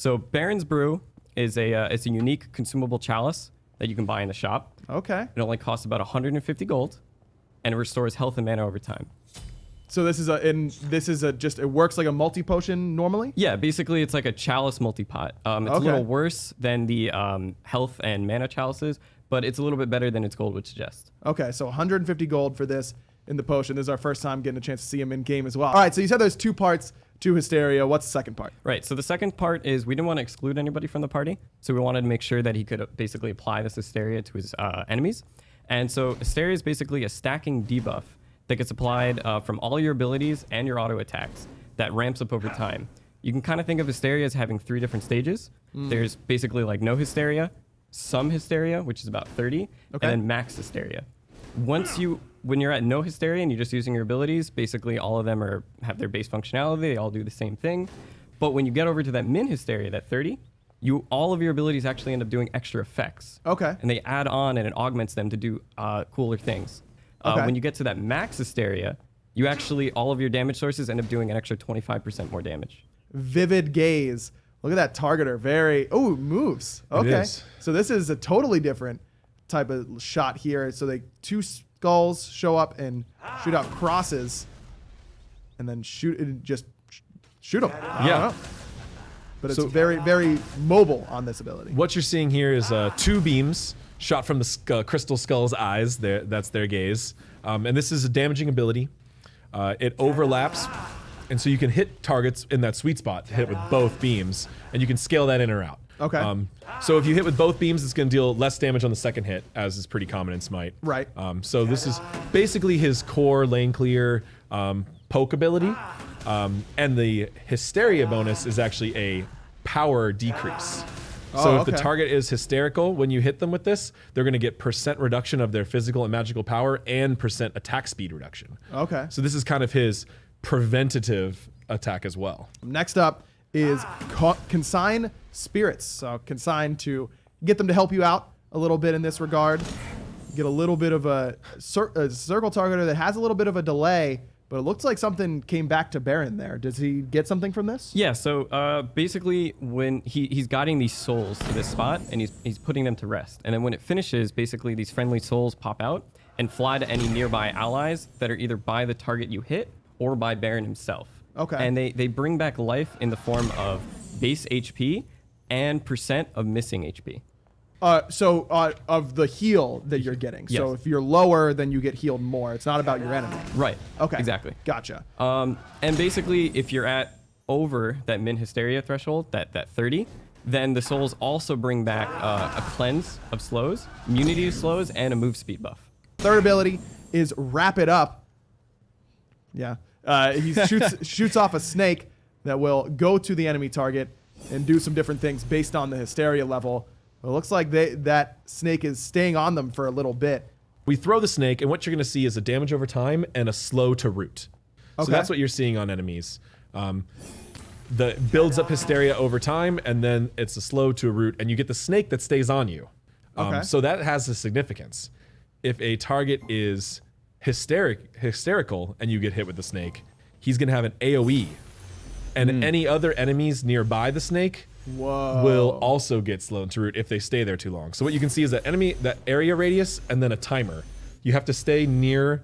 So Baron's Brew is it's a unique consumable chalice that you can buy in the shop. Okay. It only costs about 150 gold, and it restores health and mana over time. So this is it works like a multi potion normally? Yeah, basically it's like a chalice multi-pot. It's a little worse than the health and mana chalices, but it's a little bit better than its gold would suggest. Okay, so 150 gold for this in the potion. This is our first time getting a chance to see him in game as well. All right, so you said there's 2 parts to Hysteria. What's the second part? Right, so the second part is we didn't want to exclude anybody from the party, so we wanted to make sure that he could basically apply this Hysteria to his enemies. And so Hysteria is basically a stacking debuff that gets applied from all your abilities and your auto attacks that ramps up over time. You can kind of think of Hysteria as having 3 different stages. There's basically like no Hysteria, some Hysteria, which is about 30, and then max Hysteria. When you're at no Hysteria and you're just using your abilities, basically all of them have their base functionality. They all do the same thing. But when you get over to that min Hysteria, that 30, all of your abilities actually end up doing extra effects. Okay. And they add on and it augments them to do cooler things. When you get to that max Hysteria, all of your damage sources end up doing an extra 25% more damage. Vivid Gaze. Look at that targeter. It moves. Okay. So this is a totally different type of shot here. So 2 skulls show up and shoot out crosses and then shoot them. Yeah. But it's very, very mobile on this ability. What you're seeing here is 2 beams shot from the crystal skull's eyes. That's their gaze. And this is a damaging ability. It overlaps, and so you can hit targets in that sweet spot to hit with both beams, and you can scale that in or out. Okay. So if you hit with both beams, it's going to deal less damage on the second hit, as is pretty common in Smite. Right. So this is basically his core lane clear poke ability. And the Hysteria bonus is actually a power decrease. So if the target is hysterical, when you hit them with this, they're going to get % reduction of their physical and magical power and % attack speed reduction. Okay. So this is kind of his preventative attack as well. Next up is Consign Spirits. So Consign to get them to help you out a little bit in this regard. Get a little bit of a circle targeter that has a little bit of a delay, but it looks like something came back to Baron there. Does he get something from this? Yeah, so basically when he's guiding these souls to this spot and he's putting them to rest. And then when it finishes, basically these friendly souls pop out and fly to any nearby allies that are either by the target you hit or by Baron himself. Okay. And they bring back life in the form of base HP and % of missing HP. Of the heal that you're getting. Yes. So if you're lower, then you get healed more. It's not about your enemy. Right. Okay. Exactly. Gotcha. And basically, if you're at over that min Hysteria threshold, that 30, then the souls also bring back a cleanse of slows, immunity to slows, and a move speed buff. Third ability is Wrap It Up. Yeah. He shoots off a snake that will go to the enemy target and do some different things based on the Hysteria level. It looks like that snake is staying on them for a little bit. We throw the snake, and what you're going to see is a damage over time and a slow to root. Okay. So that's what you're seeing on enemies. The builds up Hysteria over time, and then it's a slow to a root, and you get the snake that stays on you. So that has a significance. If a target is hysterical and you get hit with the snake, he's going to have an AoE. And any other enemies nearby the snake will also get slowed to root if they stay there too long. So what you can see is that area radius and then a timer. You have to stay near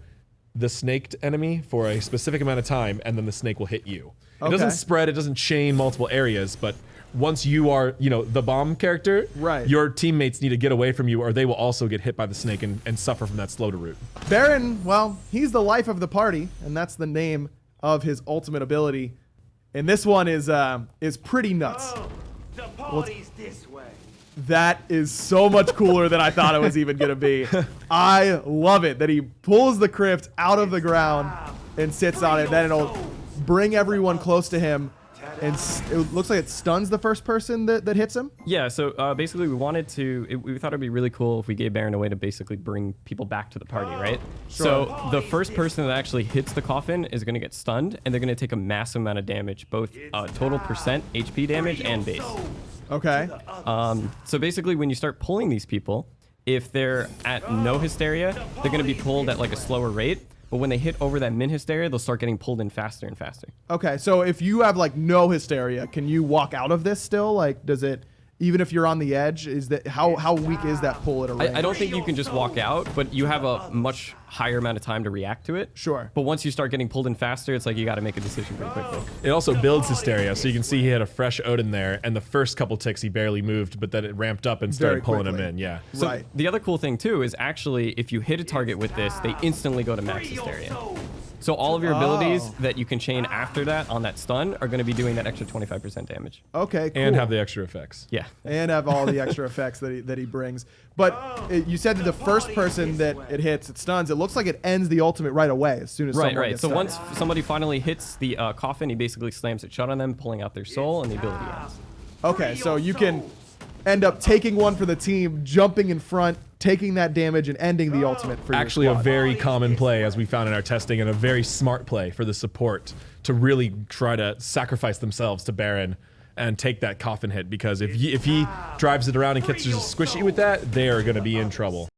the snaked enemy for a specific amount of time, and then the snake will hit you. It doesn't spread, it doesn't chain multiple areas, but once you are, the bomb character, your teammates need to get away from you, or they will also get hit by the snake and suffer from that slow to root. Baron, well, he's the life of the party, and that's the name of his ultimate ability. And this one is pretty nuts. Oh, the party's this way. That is so much cooler than I thought it was even going to be. I love it that he pulls the crypt out of the ground and sits on it. Then it'll bring everyone close to him. And it looks like it stuns the first person that hits him? Yeah, so basically we thought it'd be really cool if we gave Baron a way to basically bring people back to the party, right? Sure. So the first person that actually hits the coffin is going to get stunned, and they're going to take a massive amount of damage, both total % HP damage and base. Okay. So basically when you start pulling these people, if they're at no Hysteria, they're going to be pulled at like a slower rate. but when they hit over that min hysteria, they'll start getting pulled in faster and faster. Okay, so if you have like no hysteria, can you walk out of this still? Like, does it, even if you're on the edge, is that how weak is that pull at a range? I don't think you can just walk out, but you have a much higher amount of time to react to it. Sure. But once you start getting pulled in faster, it's like you got to make a decision pretty quickly. It also builds hysteria, so you can see he had a fresh Odin there, and the first couple ticks he barely moved, but then it ramped up and started Very pulling him quickly. in. Yeah. So Right. the other cool thing too is actually if you hit a target with this, they instantly go to max hysteria. So all of your abilities that you can chain after that on that stun are going to be doing that extra 25% damage. Okay, cool. And have the extra effects. Yeah. And have all the extra effects that he brings. But you said that the first person that it hits, it stuns. It looks like it ends the ultimate right away as soon as someone Right. gets So stunned. once somebody finally hits the coffin, he basically slams it shut on them, pulling out their soul, and the ability ends. Okay, so you can end up taking one for the team, jumping in front, taking that damage, and ending the ultimate for Actually, your a squad. very common play, as we found in our testing, and a very smart play for the support to really try to sacrifice themselves to Baron and take that coffin hit, because if he drives it around and catches a squishy with that, they are going to be in trouble.